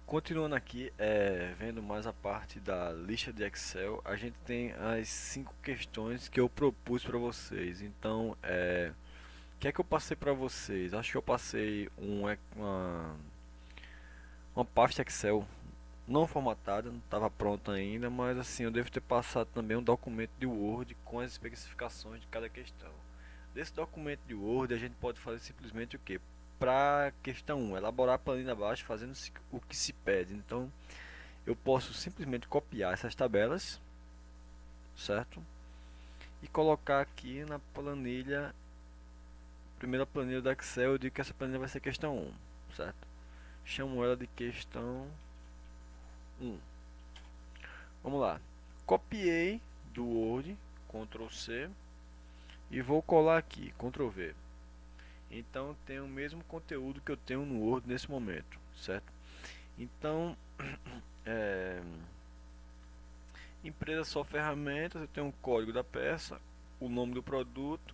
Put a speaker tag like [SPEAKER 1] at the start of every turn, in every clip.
[SPEAKER 1] Continuando aqui, vendo mais a parte da lista de Excel, a gente tem as 5 questões que eu propus para vocês. Então, o que é que eu passei para vocês? Acho que eu passei uma pasta Excel não formatada, não estava pronta ainda, mas assim, eu devo ter passado também um documento de Word com as especificações de cada questão. Desse documento de Word, a gente pode fazer simplesmente o que? Para questão 1, elaborar a planilha abaixo fazendo o que se pede. Então, eu posso simplesmente copiar essas tabelas, certo? E colocar aqui na planilha, primeira planilha do Excel, eu digo que essa planilha vai ser questão 1, certo? Chamo ela de questão 1. Vamos lá. Copiei do Word, Ctrl C, e vou colar aqui, Ctrl V. Então tem o mesmo conteúdo que eu tenho no Word nesse momento, certo? Então, é, empresa só ferramentas, eu tenho um código da peça, o nome do produto,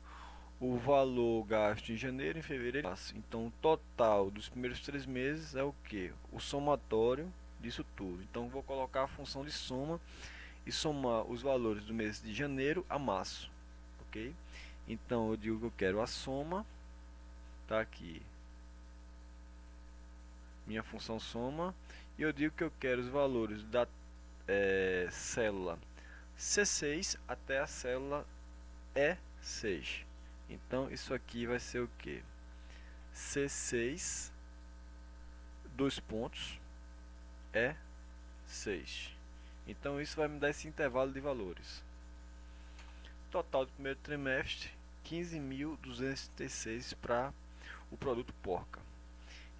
[SPEAKER 1] o valor gasto em janeiro, em fevereiro. Então, o total dos primeiros 3 meses é o que? O somatório disso tudo. Então, vou colocar a função de soma e somar os valores do mês de janeiro a março, ok? Então, eu digo que eu quero a soma, tá aqui, minha função soma, e eu digo que eu quero os valores da célula C6 até a célula E6. Então, isso aqui vai ser o que? C6, dois pontos, E6. Então, isso vai me dar esse intervalo de valores. Total do primeiro trimestre, 15.236 para o produto porca.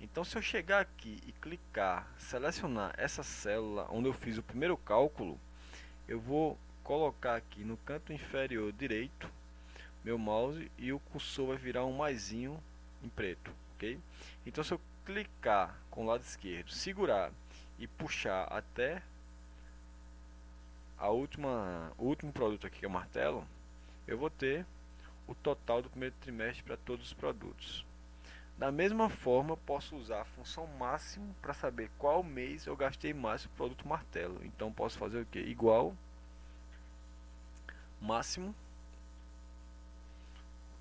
[SPEAKER 1] Então, se eu chegar aqui e clicar, selecionar essa célula onde eu fiz o primeiro cálculo, eu vou colocar aqui no canto inferior direito meu mouse e o cursor vai virar um maisinho em preto, ok? Então, se eu clicar com o lado esquerdo, segurar e puxar até o último produto aqui, que é o martelo, eu vou ter o total do primeiro trimestre para todos os produtos. Da mesma forma, posso usar a função máximo para saber qual mês eu gastei mais no produto martelo. Então, posso fazer o que? Igual máximo,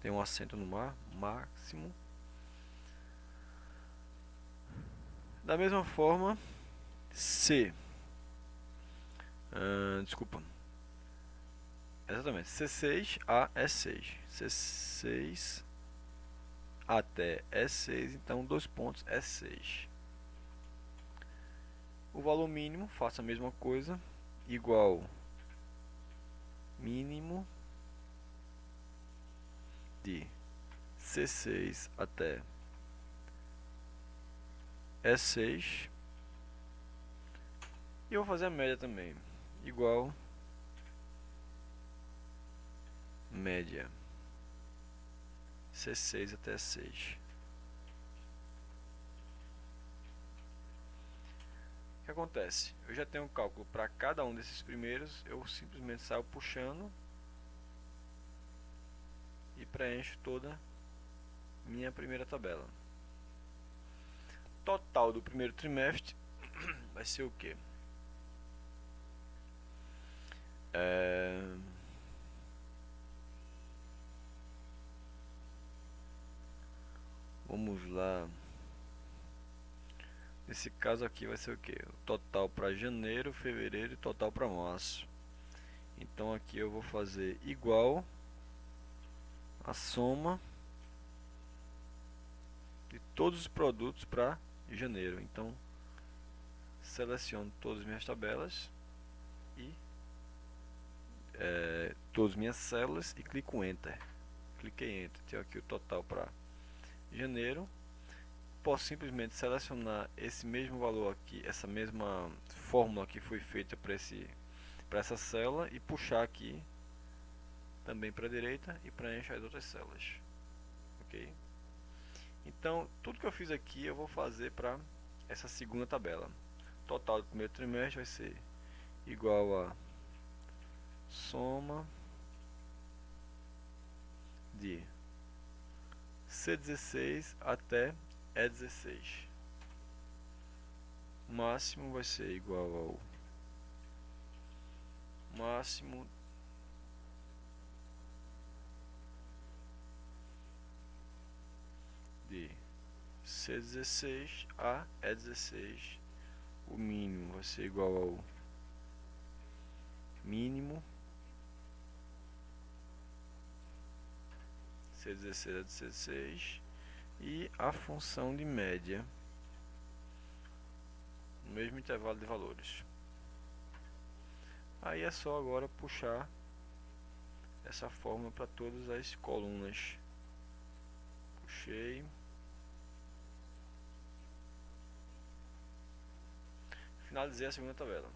[SPEAKER 1] tem um acento no mar, máximo. Da mesma forma, C, desculpa, exatamente, C6 a E6, C6 até E6, então dois pontos E6. O valor mínimo, faço a mesma coisa, igual mínimo de C6 até E6. E eu vou fazer a média também, igual média C6 até E6. O que acontece? Eu já tenho um cálculo para cada um desses primeiros, eu simplesmente saio puxando e preencho toda minha primeira tabela. Total do primeiro trimestre vai ser o que? Vamos lá. Nesse caso aqui vai ser o que? O total para janeiro, fevereiro e total para março. Então aqui eu vou fazer igual a soma de todos os produtos para janeiro. Então seleciono todas as minhas tabelas e todas as minhas células e clico Enter. Cliquei Enter, tenho aqui o total para janeiro. Posso simplesmente selecionar esse mesmo valor aqui, essa mesma fórmula que foi feita para essa célula e puxar aqui também para a direita e preencho as outras células, ok? Então tudo que eu fiz aqui eu vou fazer para essa segunda tabela. Total do primeiro trimestre vai ser igual a soma de C16 até E16. máximo vai ser igual ao máximo de C16 a E16. O mínimo vai ser igual ao mínimo C16 a C16 e a função de média no mesmo intervalo de valores. Aí é só agora puxar essa fórmula para todas as colunas. Puxei. Finalizei a segunda tabela.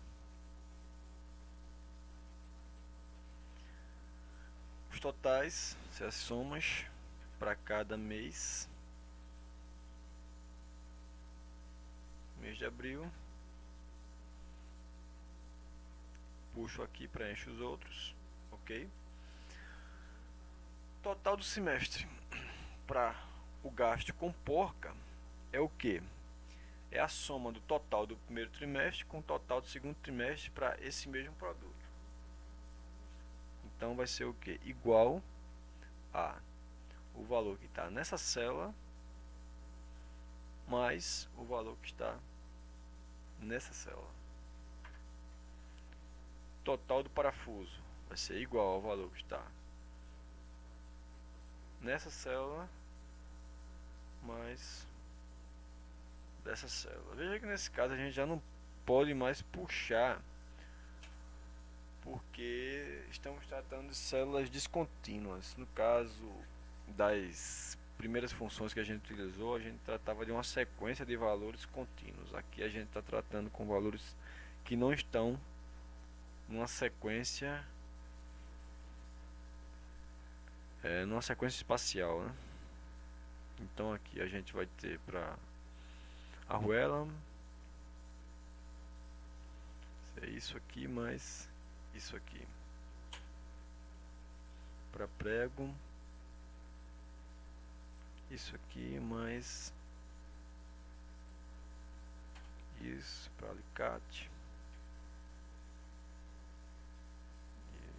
[SPEAKER 1] Os totais, as somas para cada mês. Mês de abril. Puxo aqui, preencho os outros. Ok? Total do semestre para o gasto com porca é o que? É a soma do total do primeiro trimestre com o total do segundo trimestre para esse mesmo produto. Então vai ser o que? Igual a o valor que está nessa célula mais o valor que está nessa célula. Total do parafuso vai ser igual ao valor que está nessa célula mais dessa célula. Veja que nesse caso a gente já não pode mais puxar, porque estamos tratando de células descontínuas. No caso das primeiras funções que a gente utilizou, a gente tratava de uma sequência de valores contínuos. Aqui a gente está tratando com valores que não estão numa sequência espacial, né? Então aqui a gente vai ter para arruela é isso aqui mais isso aqui. Para prego, isso aqui mais isso para alicate,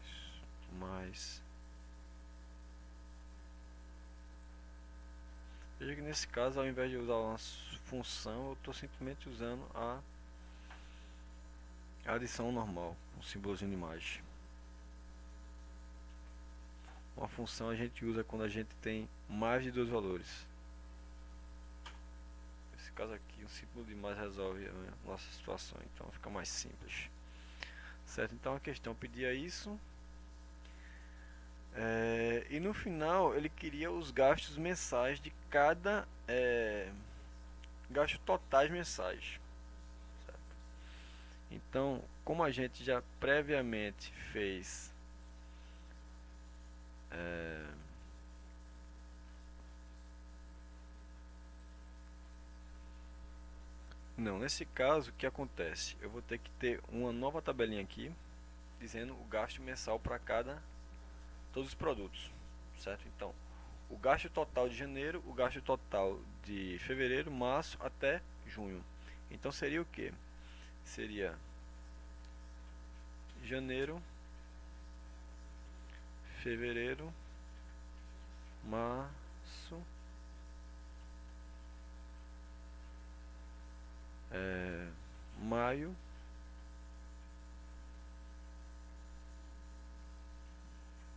[SPEAKER 1] isso mais. Veja que nesse caso, ao invés de usar uma função, eu estou simplesmente usando a adição normal, um símbolozinho de imagem. Uma função a gente usa quando a gente tem mais de dois valores. Nesse caso aqui, um símbolo de mais resolve a nossa situação, então fica mais simples. Certo? Então a questão pedia isso. E no final ele queria os gastos mensais de cada gastos totais mensais, certo? Então, como a gente já previamente fez não, nesse caso o que acontece? Eu vou ter que ter uma nova tabelinha aqui dizendo o gasto mensal para todos os produtos, certo? Então, o gasto total de janeiro, o gasto total de fevereiro, março até junho. Então seria o que? Seria janeiro, fevereiro, março, maio,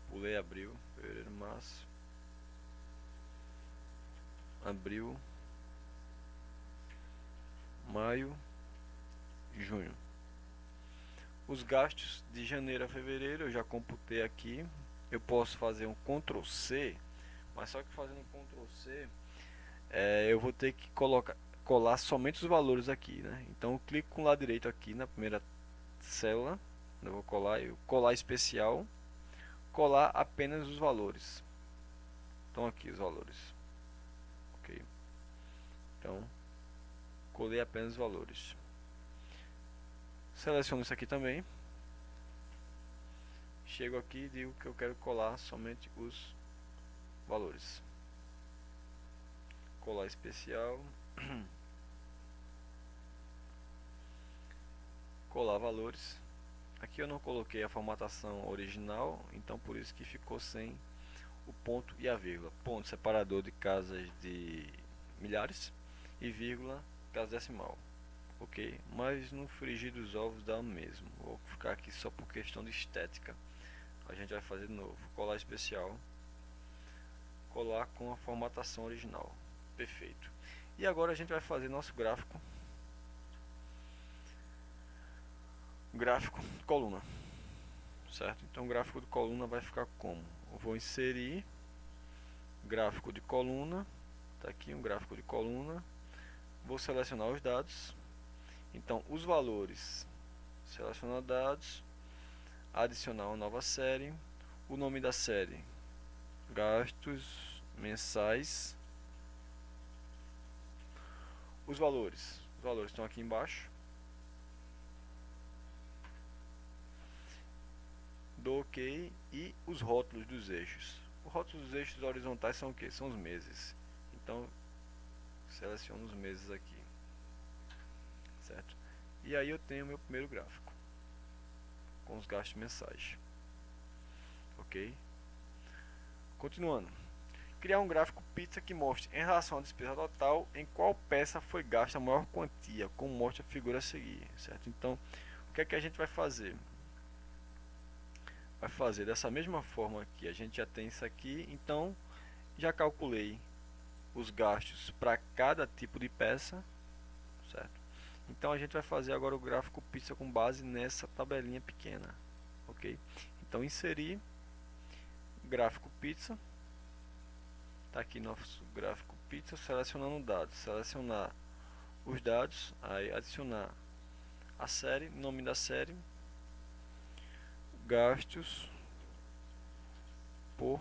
[SPEAKER 1] pulei abril, fevereiro, março, abril, maio, junho. Os gastos de janeiro a fevereiro eu já computei aqui. Eu posso fazer um Ctrl C, mas só que fazendo um Ctrl C eu vou ter que colar somente os valores aqui, né? Então eu clico com o lado direito aqui na primeira célula, eu vou colar especial, colar apenas os valores. Então aqui os valores, ok? Então colei apenas os valores. Seleciono isso aqui também. Chego aqui e digo que eu quero colar somente os valores. Colar especial. colar valores. Aqui eu não coloquei a formatação original, então por isso que ficou sem o ponto e a vírgula. Ponto separador de casas de milhares e vírgula casa decimal. Ok? Mas no frigir dos ovos dá o mesmo. Vou ficar aqui só por questão de estética. A gente vai fazer de novo. Colar especial. Colar com a formatação original. Perfeito. E agora a gente vai fazer nosso gráfico. Gráfico de coluna. Certo? Então o gráfico de coluna vai ficar como? Eu vou inserir gráfico de coluna. Está aqui um gráfico de coluna. Vou selecionar os dados. Então os valores. Selecionar dados. Adicionar uma nova série. O nome da série: gastos mensais. Os valores estão aqui embaixo. Dou OK. E os rótulos dos eixos. Os rótulos dos eixos horizontais são o que? São os meses. Então seleciono os meses aqui, certo? E aí eu tenho meu primeiro gráfico com os gastos mensais. Ok? Continuando. Criar um gráfico pizza que mostre em relação à despesa total em qual peça foi gasta a maior quantia, como mostra a figura a seguir, certo? Então, o que é que a gente vai fazer? Vai fazer dessa mesma forma aqui. A gente já tem isso aqui, então já calculei os gastos para cada tipo de peça, certo? Então a gente vai fazer agora o gráfico pizza com base nessa tabelinha pequena, ok? Então inserir gráfico pizza. Tá aqui nosso gráfico pizza, selecionando dados, selecionar os dados, aí adicionar a série, nome da série, gastos por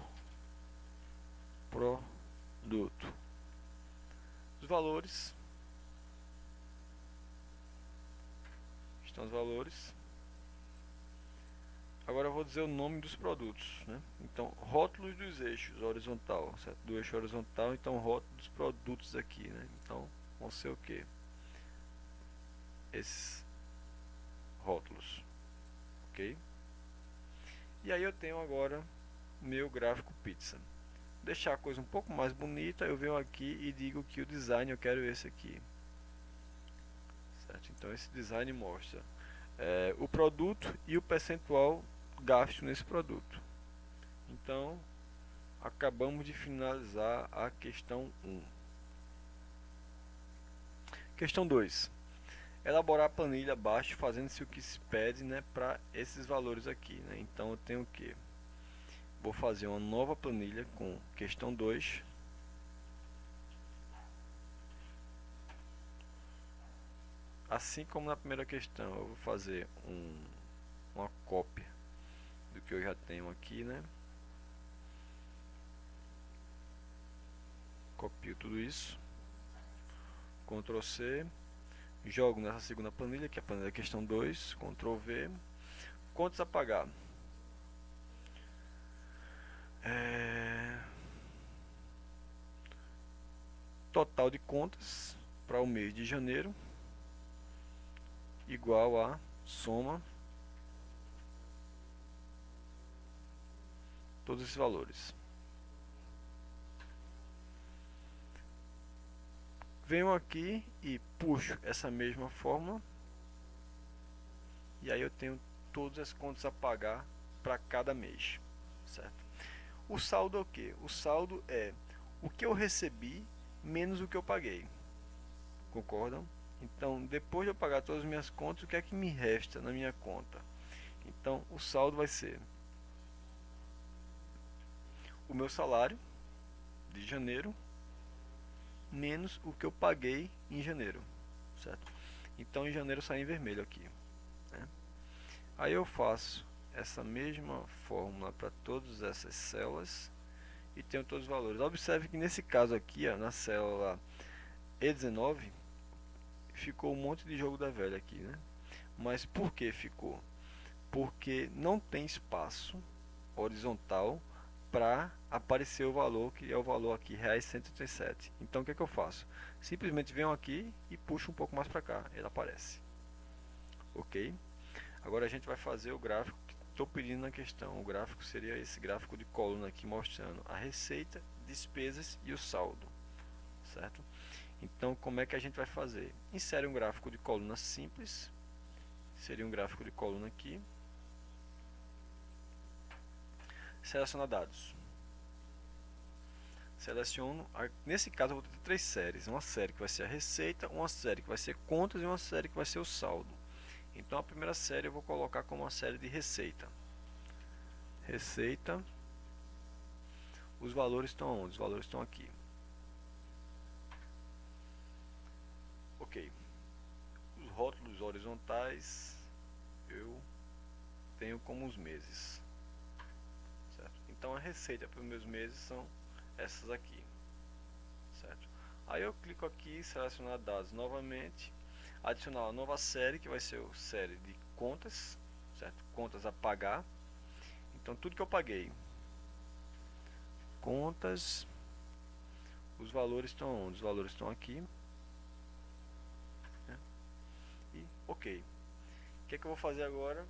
[SPEAKER 1] produto, os valores, estão os valores. Agora eu vou dizer o nome dos produtos, né? Então, rótulos dos eixos horizontal, certo? Do eixo horizontal, então rótulos dos produtos aqui, né? Então, vão ser o que? Esses rótulos, ok? E aí eu tenho agora meu gráfico pizza. Deixar a coisa um pouco mais bonita, eu venho aqui e digo que o design eu quero esse aqui, certo? Então esse design mostra o produto e o percentual gasto nesse produto. Então acabamos de finalizar a questão 1. Questão 2. Elaborar a planilha abaixo fazendo-se o que se pede, né, para esses valores aqui, né? Então eu tenho que vou fazer uma nova planilha com questão 2. Assim como na primeira questão, eu vou fazer uma cópia do que eu já tenho aqui, né? Copio tudo isso, Ctrl C, jogo nessa segunda planilha, que é a planilha questão 2, Ctrl V, contas a pagar. Total de contas para o mês de janeiro igual a soma todos esses valores. Venho aqui e puxo essa mesma fórmula e aí eu tenho todas as contas a pagar para cada mês, certo? O saldo é o que? O saldo é o que eu recebi menos o que eu paguei. Concordam? Então, depois de eu pagar todas as minhas contas, o que é que me resta na minha conta? Então, o saldo vai ser o meu salário de janeiro menos o que eu paguei em janeiro, certo? Então, em janeiro sai em vermelho aqui, né? Aí eu faço essa mesma fórmula para todas essas células e tenho todos os valores. Observe que nesse caso aqui, ó, na célula E19, ficou um monte de jogo da velha aqui, né? Mas por que ficou? Porque não tem espaço horizontal para aparecer o valor, que é o valor aqui, R$137. Então o que é que eu faço? Simplesmente venho aqui e puxo um pouco mais para cá, ele aparece. Ok? Agora a gente vai fazer o gráfico que estou pedindo na questão. O gráfico seria esse gráfico de coluna aqui, mostrando a receita, despesas e o saldo, certo? Então, como é que a gente vai fazer? Insere um gráfico de coluna simples, seria um gráfico de coluna aqui. Seleciona dados. Seleciono, nesse caso eu vou ter 3 séries, uma série que vai ser a receita, uma série que vai ser contas e uma série que vai ser o saldo. Então a primeira série eu vou colocar como uma série de receita. Receita, os valores estão onde? Os valores estão aqui. Ok. Os rótulos horizontais eu tenho como os meses, certo? Então a receita para os meus meses são essas aqui, certo? Aí eu clico aqui, selecionar dados novamente, adicionar uma nova série que vai ser a série de contas, certo? Contas a pagar. Então tudo que eu paguei, contas, os valores estão onde? Os valores estão aqui, né? E ok. O que é que eu vou fazer agora?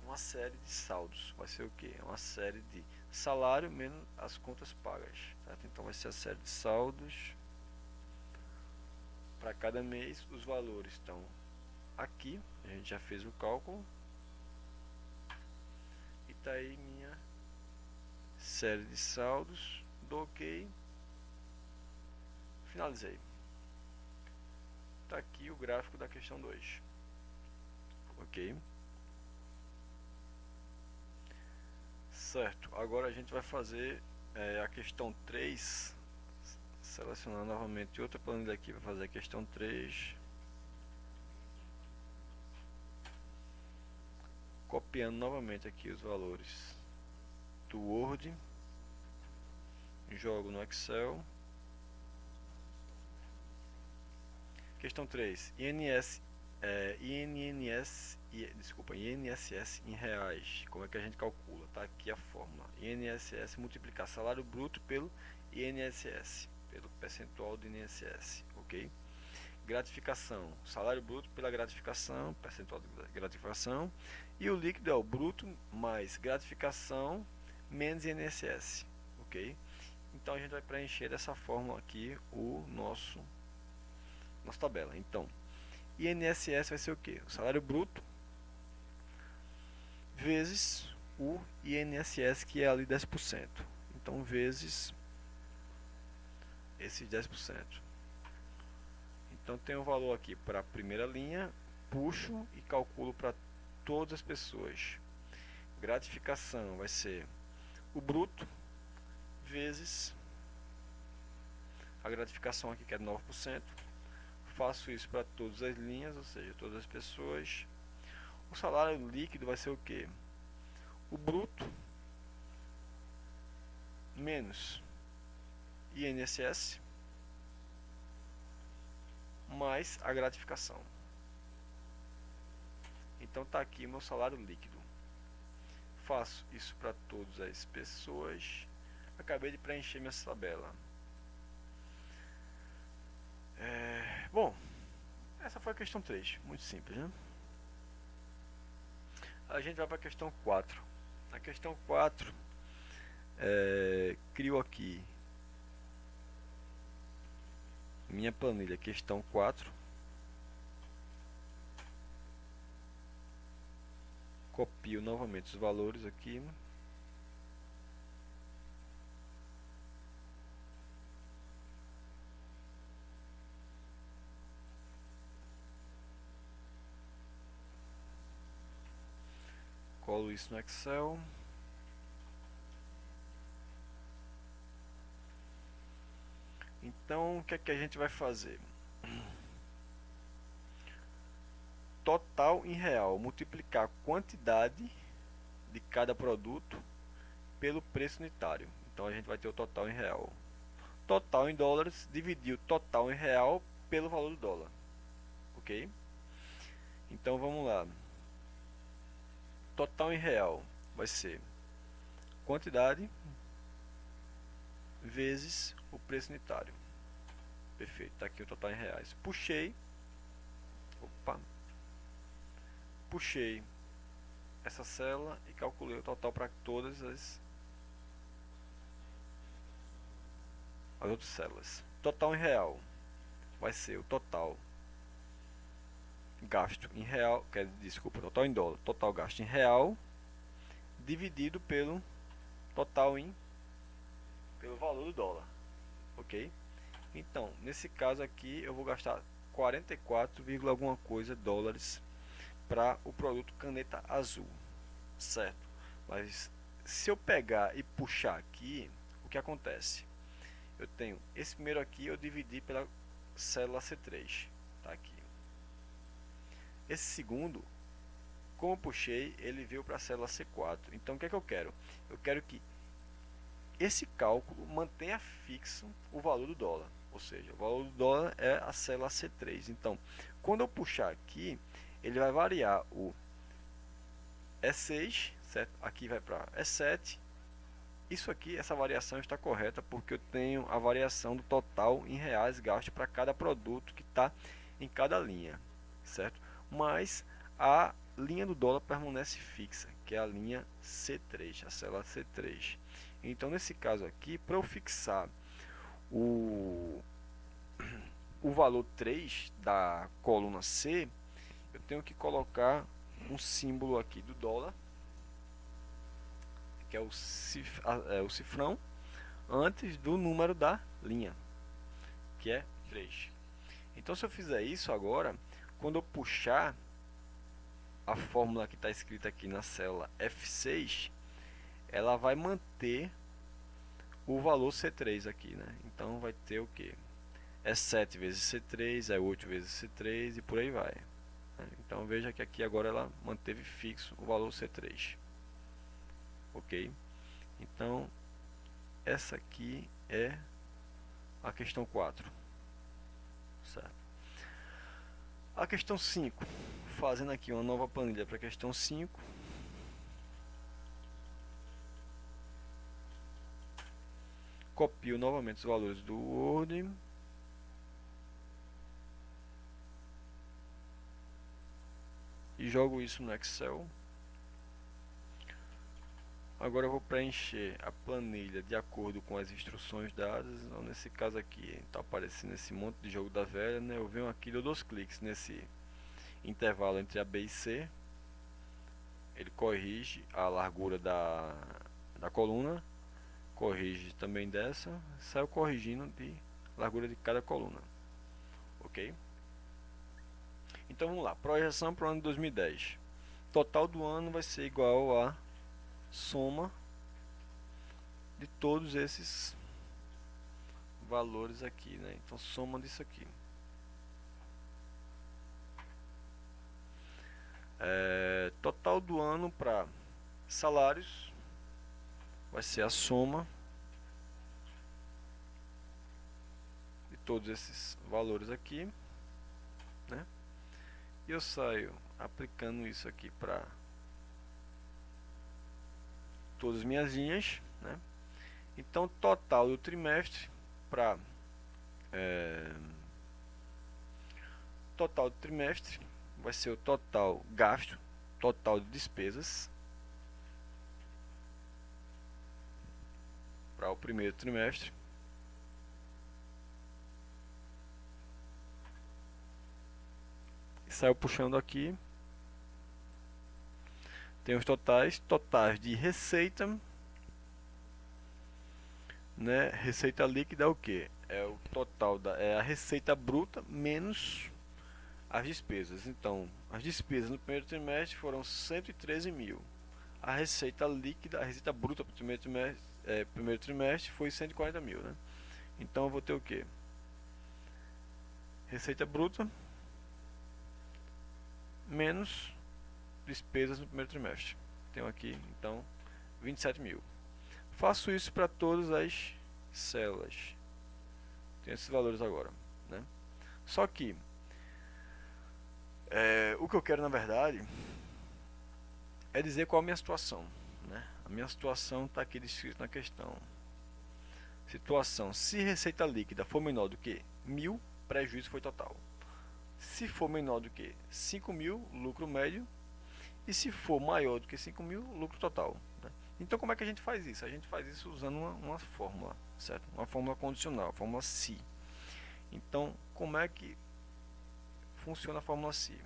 [SPEAKER 1] Uma série de saldos. Vai ser o que? Uma série de salário menos as contas pagas, certo? Então vai ser a série de saldos para cada mês. Os valores estão aqui, a gente já fez o cálculo e tá aí minha série de saldos. Dou ok, finalizei. Tá aqui o gráfico da questão 2, ok? Certo, agora a gente vai fazer a questão 3. Selecionar novamente outra planilha aqui para fazer a questão 3. Copiando novamente aqui os valores do Word, jogo no Excel. Questão 3. INSS em reais. Como é que a gente calcula? Tá aqui a fórmula. INSS multiplicar salário bruto pelo INSS, pelo percentual do INSS, ok? Gratificação, salário bruto pela gratificação, percentual de gratificação, e o líquido é o bruto mais gratificação menos INSS, ok? Então a gente vai preencher dessa forma aqui o nossa tabela. Então, INSS vai ser o que? O salário bruto vezes o INSS, que é ali 10%. Então, vezes esses 10%. Então tem um valor aqui para a primeira linha, puxo e calculo para todas as pessoas. Gratificação vai ser o bruto vezes a gratificação aqui, que é 9%. Faço isso para todas as linhas, ou seja, todas as pessoas. O salário líquido vai ser o que? O bruto menos INSS mais a gratificação. Então tá aqui meu salário líquido. Faço isso para todas as pessoas. Acabei de preencher minha tabela. Bom, essa foi a questão 3, muito simples, né? A gente vai para a questão 4. Na questão 4, crio aqui minha planilha, questão 4. Copio novamente os valores aqui. Colo isso no Excel. Então, o que é que a gente vai fazer? Total em real, multiplicar a quantidade de cada produto pelo preço unitário. Então a gente vai ter o total em real. Total em dólares, dividir o total em real pelo valor do dólar. Ok? Então vamos lá. Total em real vai ser quantidade vezes o preço unitário. Perfeito, está aqui o total em reais. Puxei essa célula e calculei o total para todas as outras células. Total em real vai ser o total gasto em real, desculpa, total em dólar, total gasto em real dividido pelo total pelo valor do dólar, ok? Então, nesse caso aqui, eu vou gastar 44, alguma coisa dólares para o produto caneta azul, certo? Mas se eu pegar e puxar aqui, o que acontece? Eu tenho esse primeiro aqui, eu dividi pela célula C3, tá aqui. Esse segundo, como eu puxei, ele veio para a célula C4. Então, o que é que eu quero? Eu quero que esse cálculo mantenha fixo o valor do dólar. Ou seja, o valor do dólar é a célula C3. Então, quando eu puxar aqui, ele vai variar o E6, certo? Aqui vai para E7. Isso aqui, essa variação está correta porque eu tenho a variação do total em reais gasto para cada produto que está em cada linha, certo? Mas a linha do dólar permanece fixa, que é a linha C3, a célula C3. Então, nesse caso aqui, para eu fixar o valor 3 da coluna C, eu tenho que colocar um símbolo aqui do dólar, que é o cifrão, antes do número da linha, que é 3. Então, se eu fizer isso agora, quando eu puxar a fórmula que está escrita aqui na célula F6, ela vai manter o valor C3 aqui, né? Então vai ter o que? É 7 vezes C3, é 8 vezes C3 e por aí vai. Então veja que aqui agora ela manteve fixo o valor C3. Ok? Então essa aqui é a questão 4. Certo? A questão 5. Fazendo aqui uma nova planilha para a questão 5. Copio novamente os valores do Word. E jogo isso no Excel. Agora eu vou preencher a planilha de acordo com as instruções dadas. Então, nesse caso aqui, está aparecendo esse monte de jogo da velha, né? Eu venho aqui, dou 2 cliques nesse intervalo entre a B e C. Ele corrige a largura da coluna, corrige também dessa, saiu corrigindo de largura de cada coluna, ok? Então vamos lá, projeção para o ano de 2010. Total do ano vai ser igual a soma de todos esses valores aqui, né? Então soma disso aqui. Total do ano para salários vai ser a soma de todos esses valores aqui, né? E eu saio aplicando isso aqui para todas as minhas linhas, né? Então total do trimestre para total do trimestre vai ser o total gasto, total de despesas para o primeiro trimestre. E saiu puxando aqui. Tem os totais de receita, né? Receita líquida é o que? É o total é a receita bruta menos as despesas. Então, as despesas no primeiro trimestre foram 113 mil. A receita líquida, a receita bruta para o primeiro trimestre foi 140 mil, né? Então eu vou ter o que? Receita bruta menos despesas no primeiro trimestre. Tenho aqui, então, 27 mil. Faço isso para todas as células. Tem esses valores agora, né? Só que o que eu quero, na verdade, é dizer qual a minha situação, né? A minha situação está aqui descrita na questão. Situação: se receita líquida for menor do que 1.000, prejuízo foi total. Se for menor do que 5.000, lucro médio. e se for maior do que 5.000, lucro total, né? Então como é que a gente faz isso? A gente faz isso usando uma fórmula, certo? Uma fórmula condicional, a fórmula se. Então como é que funciona a fórmula se?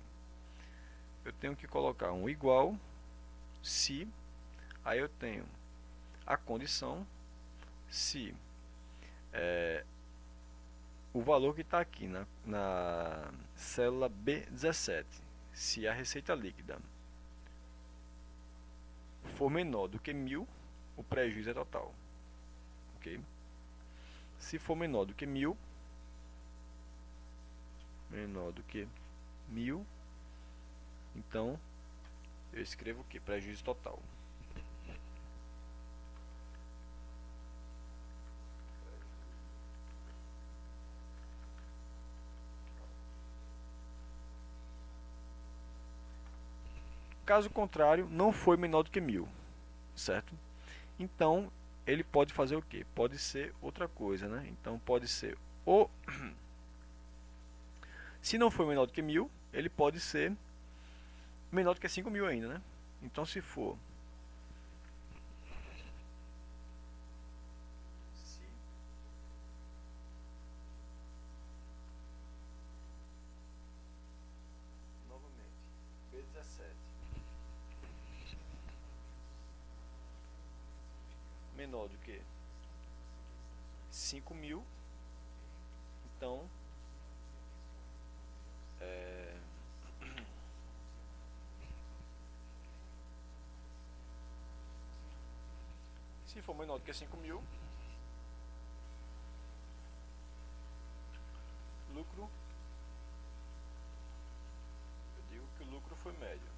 [SPEAKER 1] Eu tenho que colocar um igual se, aí eu tenho a condição se o valor que está aqui na célula B17, se a receita líquida for menor do que 1.000, o prejuízo é total, ok? Se for menor do que 1.000, então eu escrevo o que? Prejuízo total. Caso contrário, não foi menor do que 1.000, certo? Então ele pode fazer o que? Pode ser outra coisa, né? Então pode ser o se não for menor do que 1.000, ele pode ser menor do que 5.000 ainda, né? Então se for novamente B17 menor do que 5.000, então se for menor do que 5.000, lucro, eu digo que o lucro foi médio.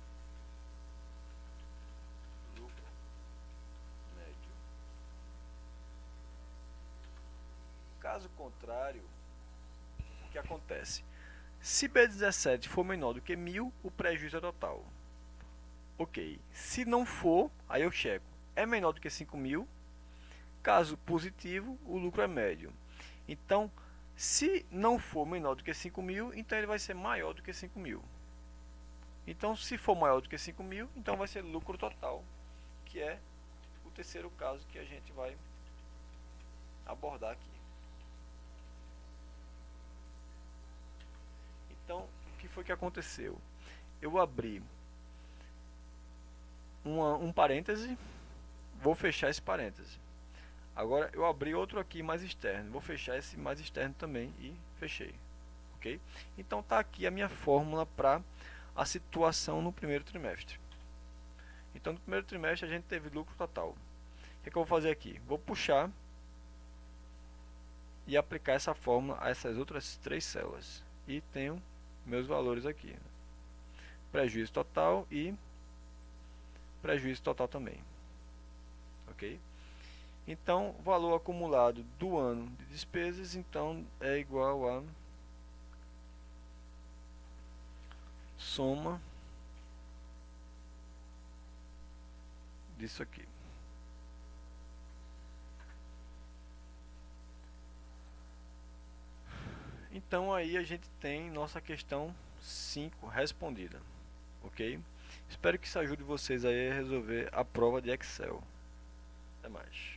[SPEAKER 1] Lucro médio. Caso contrário, o que acontece? Se B17 for menor do que 1.000, o prejuízo é total. Ok. Se não for, aí eu checo. É menor do que 5.000. Caso positivo, o lucro é médio. Então, se não for menor do que 5.000, então ele vai ser maior do que 5.000. Então, se for maior do que 5.000, então vai ser lucro total, que é o terceiro caso que a gente vai abordar aqui. Então, o que foi que aconteceu? Eu abri um parêntese, vou fechar esse parêntese. Agora eu abri outro aqui mais externo, vou fechar esse mais externo também e fechei, ok? Então tá aqui a minha fórmula para a situação no primeiro trimestre. Então no primeiro trimestre a gente teve lucro total. O que é que eu vou fazer aqui? Vou puxar e aplicar essa fórmula a essas outras três células e tenho meus valores aqui: prejuízo total e prejuízo total também, ok? Então, o valor acumulado do ano de despesas então é igual a soma disso aqui. Então aí a gente tem nossa questão 5 respondida, ok? Espero que isso ajude vocês aí a resolver a prova de Excel. Até mais.